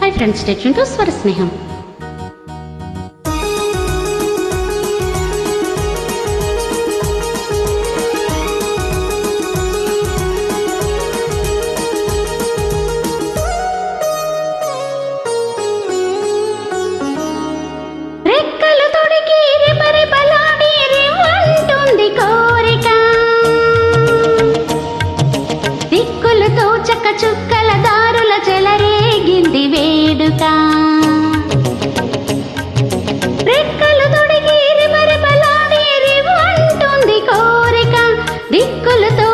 Hi friends, stay tuned to Swara Sneham. చుక్కల దారుల చెలరేగింది వేడుక రెక్కలు తొడిగి రిమరిమలాడి రివ్వంటుంది కోరిక దిక్కులతో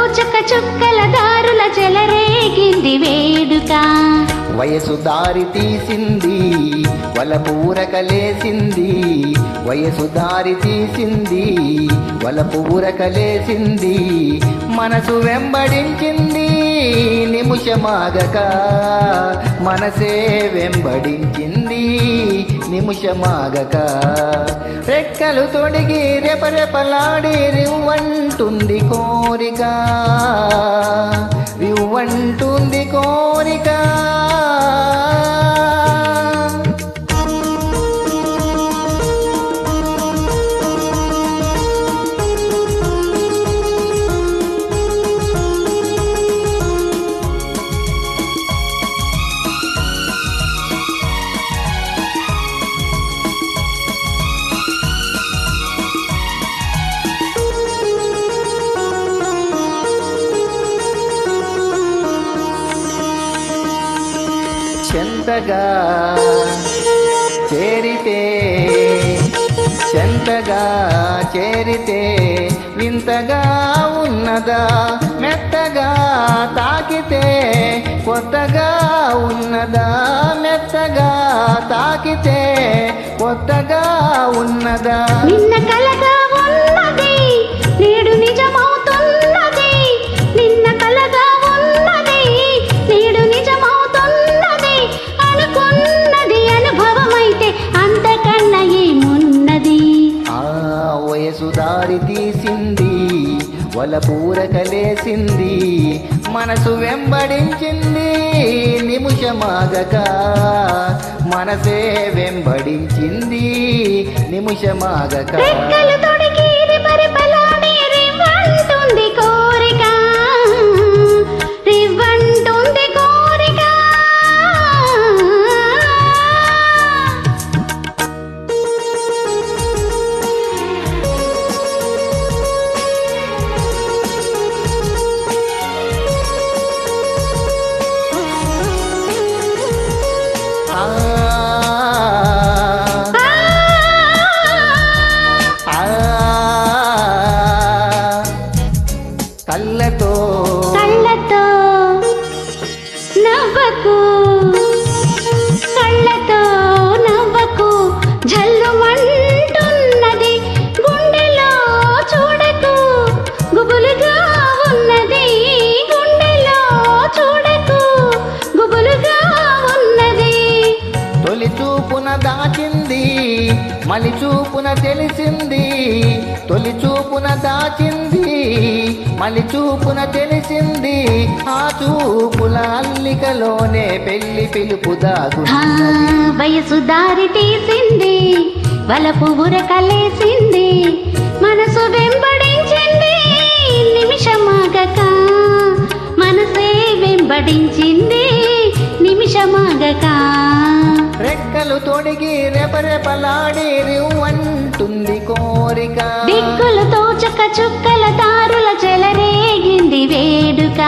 చుక్కల దారుల చెలరేగింది వేడుక వయసు దారి తీసింది వలపూరకలేసింది వయసు దారి తీసింది వలపూరకలేసింది మనసు వెంబడించింది నిమిషమాగక మనసే వెంబడించింది నిమిషమాగక రెక్కలు తొడిగి రెపరెపలాడి రివ్వంటుంది కోరిక రివ్వంటుంది కోరిక చెంతగా చేరితే వింతగా ఉన్నదా మెత్తగా తాకితే కొత్తగా ఉన్నదా మెత్తగా తాకితే కొత్తగా ఉన్నదా నిన్న కలగా ఉన్నది నేడు నిజమవుతున్నది నిన్న కలగా ఉన్నది నేడు నిజమవుతున్నది అనుకున్నది అనుభవమైతే అంతకన్నా ఏమున్నది వయసు దారి తీసింది వలపూరకలేసింది మనసు వెంబడించింది నిమిషమాగక మనసే వెంబడించింది నిమిషమాగక రెక్కలు తొడిగి రిమరిమలాడి రివ్వంటుంది కోరిక రివ్వంటుంది కోరిక కళ్ళతో నవ్వకు కళ్ళతో నవ్వకు జల్లుమంటున్నది గుండెలో చూడకు గుబులుగా ఉన్నది గుండెలో చూడకు గుబులుగా ఉన్నది తొలి చూపున దాచింది మలి చూపున తెలిసింది తొలి చూపున దాచింది మలి చూపున తెలిసింది ఆ చూపుల అల్లికలోనే పెళ్లి పిలుపు దాగున్నది వయసు దారి తీసింది వలపు ఉరకలేసింది మనసు వెంబడించింది నిమిషమాగక మనసే వెంబడించింది నిమిషమాగక రెక్కలు తొడిగి రెపరెపలాడి రివ్వంటుంది కోరిక దిక్కులతో చుక్కల దారుల చెలరేగింది వేడుక